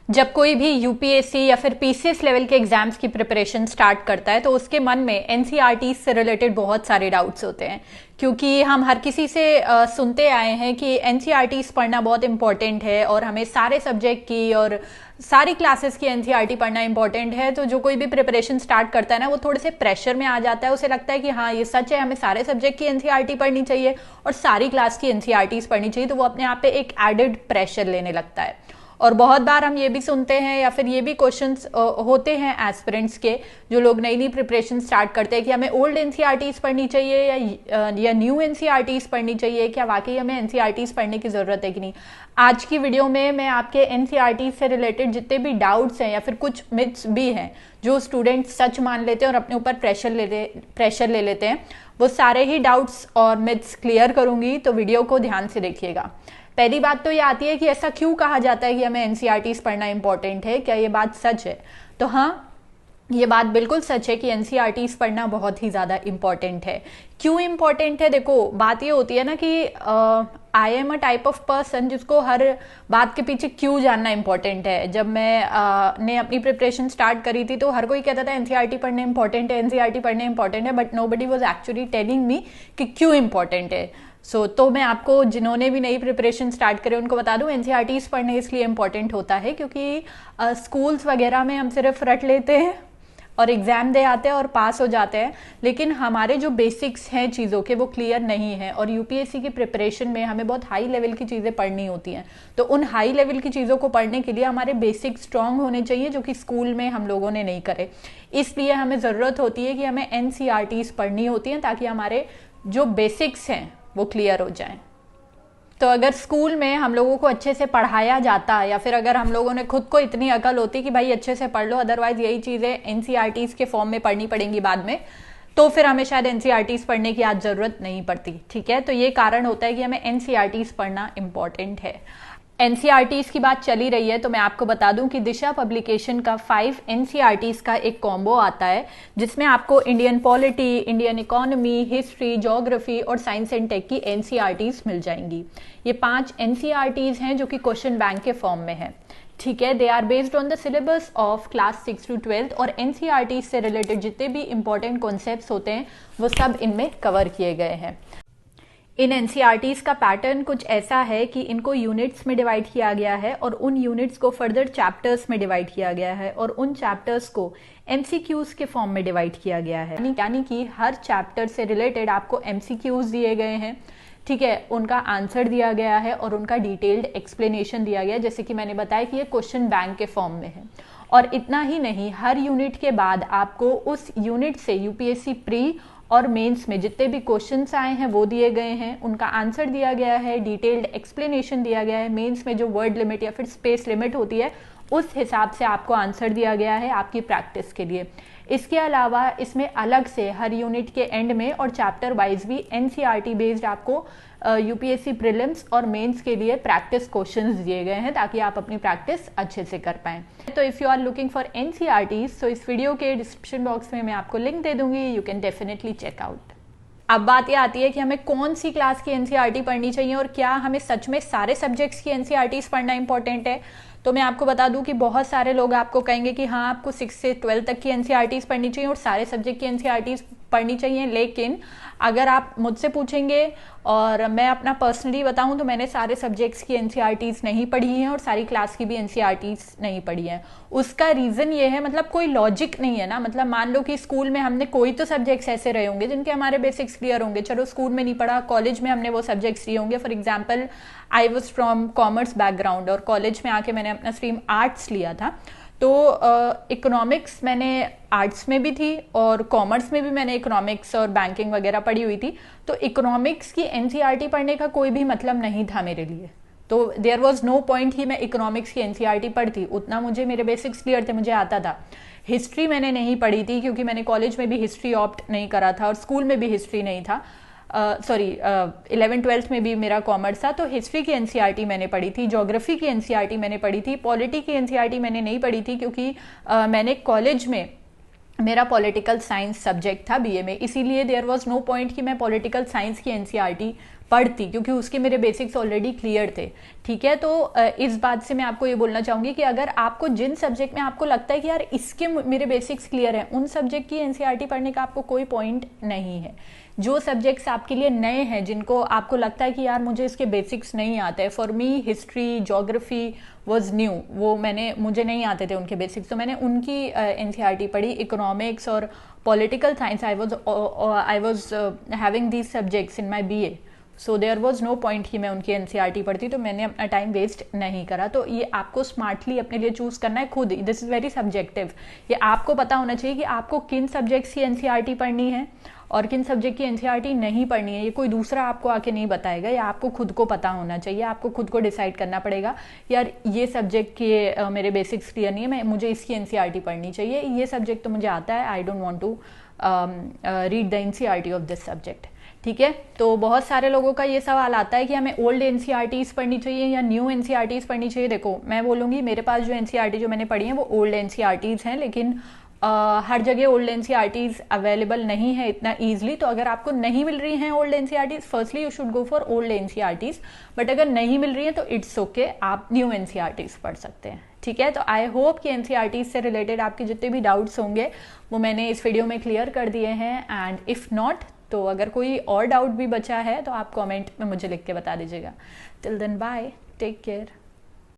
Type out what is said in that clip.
जब कोई भी यूपीएससी या फिर पीसीएस लेवल के एग्जाम्स की प्रिपरेशन स्टार्ट करता है तो उसके मन में एनसीईआरटी से रिलेटेड बहुत सारे डाउट्स होते हैं, क्योंकि हम हर किसी से सुनते आए हैं कि एनसीईआरटी पढ़ना बहुत इंपॉर्टेंट है और हमें सारे सब्जेक्ट की और सारी क्लासेस की एनसीईआरटी पढ़ना इंपॉर्टेंट है। तो जो कोई भी प्रिपरेशन स्टार्ट करता है ना, वो थोड़े से प्रेशर में आ जाता है। उसे लगता है कि हाँ, ये सच है, हमें सारे सब्जेक्ट की एनसीईआरटी पढ़नी चाहिए और सारी क्लास की एनसीईआरटी पढ़नी चाहिए। तो वो अपने आप पे एक एडेड प्रेशर लेने लगता है। और बहुत बार हम ये भी सुनते हैं या फिर ये भी क्वेश्चंस होते हैं एस्पिरेंट्स के, जो लोग नई नई प्रिपरेशन स्टार्ट करते हैं कि हमें ओल्ड एनसीईआरटीज पढ़नी चाहिए या न्यू एनसीईआरटीज पढ़नी चाहिए, क्या वाकई हमें एनसीईआरटीज पढ़ने की जरूरत है कि नहीं। आज की वीडियो में मैं आपके एनसीईआरटी से रिलेटेड जितने भी डाउट्स हैं या फिर कुछ मिथ्स भी हैं जो स्टूडेंट्स सच मान लेते हैं और अपने ऊपर प्रेशर ले लेते हैं, वो सारे ही डाउट्स और मिथ्स क्लियर करूंगी। तो वीडियो को ध्यान से देखिएगा। पहली बात तो ये आती है कि ऐसा क्यों कहा जाता है कि हमें एनसीईआरटीज पढ़ना इंपॉर्टेंट है, क्या ये बात सच है? तो हाँ, ये बात बिल्कुल सच है कि एनसीईआरटीज पढ़ना बहुत ही ज़्यादा इंपॉर्टेंट है। क्यों इंपॉर्टेंट है? देखो, बात ये होती है ना कि I am a type of person जिसको हर बात के पीछे क्यों जानना इंपॉर्टेंट है। जब मैं ने अपनी प्रिपरेशन स्टार्ट करी थी तो हर कोई कहता था एनसीईआरटी पढ़ने इंपॉर्टेंट है, एनसीईआरटी पढ़ने इंपॉर्टेंट है, but nobody was actually telling me कि क्यों इंपॉर्टेंट है। तो मैं आपको, जिन्होंने भी नई प्रिपरेशन स्टार्ट करे, उनको बता दूं एनसीईआरटीज पढ़ने इसलिए इंपॉर्टेंट होता है क्योंकि स्कूल्स वगैरह में हम सिर्फ रट लेते हैं और एग्जाम दे आते हैं और पास हो जाते हैं, लेकिन हमारे जो बेसिक्स हैं चीज़ों के वो क्लियर नहीं है। और यूपीएससी की प्रिपरेशन में हमें बहुत हाई लेवल की चीज़ें पढ़नी होती हैं। तो उन हाई लेवल की चीज़ों को पढ़ने के लिए हमारे बेसिक्स स्ट्रांग होने चाहिए, जो कि स्कूल में हम लोगों ने नहीं करे। इसलिए हमें ज़रूरत होती है कि हमें एनसीईआरटीज पढ़नी होती हैं ताकि हमारे जो बेसिक्स हैं वो क्लियर हो जाएं। तो अगर स्कूल में हम लोगों को अच्छे से पढ़ाया जाता या फिर अगर हम लोगों ने खुद को इतनी अकल होती कि भाई अच्छे से पढ़ लो, अदरवाइज यही चीज़ें एनसीईआरटीज के फॉर्म में पढ़नी पड़ेंगी बाद में, तो फिर हमें शायद एनसीईआरटीज पढ़ने की आज ज़रूरत नहीं पड़ती। ठीक है, तो ये कारण होता है कि हमें एनसीईआरटीज पढ़ना इंपॉर्टेंट है। एनसीईआरटीज की बात चली रही है तो मैं आपको बता दूं कि दिशा पब्लिकेशन का 5 एनसीईआरटीज का एक कॉम्बो आता है, जिसमें आपको Indian polity, Indian economy, history, geography और साइंस एंड टेक की एनसीईआरटीज मिल जाएंगी। ये 5 एनसीईआरटीज हैं जो कि क्वेश्चन बैंक के फॉर्म में है। ठीक है, they are based on the syllabus of class 6 to 12 और एनसीईआरटीज से रिलेटेड जितने भी इंपॉर्टेंट कॉन्सेप्ट्स होते हैं वो सब इनमें कवर किए गए हैं। इन एनसीईआरटीज का पैटर्न कुछ ऐसा है कि इनको यूनिट्स में डिवाइड किया गया है और उन यूनिट्स को फर्दर चैप्टर्स में डिवाइड किया गया है और उन चैप्टर्स को एमसीक्यूज के फॉर्म में डिवाइड किया गया है। यानी कि हर चैप्टर से रिलेटेड आपको एमसीक्यूज दिए गए हैं। ठीक है, उनका आंसर दिया गया है और उनका डिटेल्ड एक्सप्लेनेशन दिया गया है, जैसे कि मैंने बताया कि ये क्वेश्चन बैंक के फॉर्म में है। और इतना ही नहीं, हर यूनिट के बाद आपको उस यूनिट से यूपीएससी प्री और मेंस में जितने भी क्वेश्चंस आए हैं वो दिए गए हैं, उनका आंसर दिया गया है, डिटेल्ड एक्सप्लेनेशन दिया गया है। मेंस में जो वर्ड लिमिट या फिर स्पेस लिमिट होती है उस हिसाब से आपको आंसर दिया गया है आपकी प्रैक्टिस के लिए। इसके अलावा इसमें अलग से हर यूनिट के एंड में और चैप्टर वाइज भी एनसीईआरटी बेस्ड आपको यूपीएससी प्रीलिम्स और मेंस के लिए प्रैक्टिस क्वेश्चंस दिए गए हैं ताकि आप अपनी प्रैक्टिस अच्छे से कर पाएं। तो if you are looking for NCERTs तो इस वीडियो के डिस्क्रिप्शन बॉक्स में मैं आपको लिंक दे दूंगी, you can definitely check out. अब बात ये आती है कि हमें कौन सी क्लास की एनसीईआरटी पढ़नी चाहिए और क्या हमें सच में सारे सब्जेक्ट्स की एनसीईआरटीज पढ़ना इंपॉर्टेंट है। तो मैं आपको बता दूं कि बहुत सारे लोग आपको कहेंगे कि हाँ, आपको 6 से 12 तक की एनसीईआरटीज पढ़नी चाहिए और सारे सब्जेक्ट की एनसीईआरटीज पढ़नी चाहिए। लेकिन अगर आप मुझसे पूछेंगे और मैं अपना पर्सनली बताऊं तो मैंने सारे सब्जेक्ट्स की एनसीईआरटीज नहीं पढ़ी हैं और सारी क्लास की भी एनसीईआरटीज नहीं पढ़ी हैं। उसका रीज़न ये है, मतलब कोई लॉजिक नहीं है ना। मतलब मान लो कि स्कूल में हमने कोई तो सब्जेक्ट्स ऐसे रहे होंगे जिनके हमारे बेसिक्स क्लियर होंगे, चलो स्कूल में नहीं पढ़ा, कॉलेज में हमने वो सब्जेक्ट्स लिए होंगे। For example, I was from commerce background और कॉलेज में आके मैंने अपना स्ट्रीम आर्ट्स लिया था। तो इकोनॉमिक्स मैंने आर्ट्स में भी थी और कॉमर्स में भी मैंने इकोनॉमिक्स और बैंकिंग वगैरह पढ़ी हुई थी। तो इकोनॉमिक्स की एनसीईआरटी पढ़ने का कोई भी मतलब नहीं था मेरे लिए। तो देयर वाज नो पॉइंट ही मैं इकोनॉमिक्स की एनसीईआरटी पढ़ती, उतना मुझे मेरे बेसिक्स क्लियर थे, मुझे आता था। हिस्ट्री मैंने नहीं पढ़ी थी क्योंकि मैंने कॉलेज में भी हिस्ट्री ऑप्ट नहीं करा था और स्कूल में भी हिस्ट्री नहीं था। 11th-12th में भी मेरा कॉमर्स था, तो हिस्ट्री की एनसीईआरटी मैंने पढ़ी थी, ज्योग्राफी की एनसीईआरटी मैंने पढ़ी थी, पॉलिटी की एनसीईआरटी मैंने नहीं पढ़ी थी क्योंकि मैंने कॉलेज में मेरा पॉलिटिकल साइंस सब्जेक्ट था बीए में, इसीलिए देयर वाज नो पॉइंट कि मैं पॉलिटिकल साइंस की एनसीईआरटी पढ़ती, क्योंकि उसके मेरे बेसिक्स ऑलरेडी क्लियर थे। ठीक है, तो इस बात से मैं आपको ये बोलना चाहूंगी कि अगर आपको जिन सब्जेक्ट में आपको लगता है कि यार इसके मेरे बेसिक्स क्लियर हैं, उन सब्जेक्ट की एनसीईआरटी पढ़ने का आपको कोई पॉइंट नहीं है। जो सब्जेक्ट्स आपके लिए नए हैं, जिनको आपको लगता है कि यार मुझे इसके बेसिक्स नहीं आते हैं, for me history geography was new, वो मुझे नहीं आते थे उनके बेसिक्स, तो मैंने उनकी एनसीईआरटी पढ़ी। इकोनॉमिक्स और political science I was having these subjects in my BA, so there was no point कि मैं उनकी एनसीईआरटी पढ़ती, तो मैंने अपना टाइम वेस्ट नहीं करा। तो ये आपको स्मार्टली अपने लिए चूज करना है खुद, दिस इज वेरी सब्जेक्टिव। ये आपको पता होना चाहिए कि आपको किन सब्जेक्ट्स की एनसीईआरटी पढ़नी है और किन सब्जेक्ट की एनसीईआरटी नहीं पढ़नी है। ये कोई दूसरा आपको आके नहीं बताएगा, या आपको खुद को पता होना चाहिए, आपको खुद को डिसाइड करना पड़ेगा यार ये सब्जेक्ट के मेरे बेसिक्स क्लियर नहीं है, मुझे इसकी एनसीईआरटी पढ़नी चाहिए। ये सब्जेक्ट तो मुझे आता है, I don't want to read the NCERT of this subject. ठीक है, तो बहुत सारे लोगों का ये सवाल आता है कि हमें ओल्ड एनसीईआरटीज पढ़नी चाहिए या न्यू एनसीईआरटीज पढ़नी चाहिए। देखो, मैं बोलूँगी मेरे पास जो एनसीईआरटी जो मैंने पढ़ी है वो ओल्ड एनसीईआरटीज हैं, लेकिन हर जगह ओल्ड एनसीईआरटीज अवेलेबल नहीं है इतना ईजिली। तो अगर आपको नहीं मिल रही हैं old NCERTs, firstly you should go for old NCERTs, but अगर नहीं मिल रही है तो इट्स ओके, आप न्यू एनसीईआरटीज पढ़ सकते हैं। ठीक है, तो आई होप कि एनसीईआरटीज से रिलेटेड आपके जितने भी डाउट्स होंगे वो मैंने इस वीडियो में क्लियर कर दिए हैं। एंड इफ नॉट, तो अगर कोई और डाउट भी बचा है तो आप कमेंट में मुझे लिख के बता दीजिएगा। Till then bye, take care.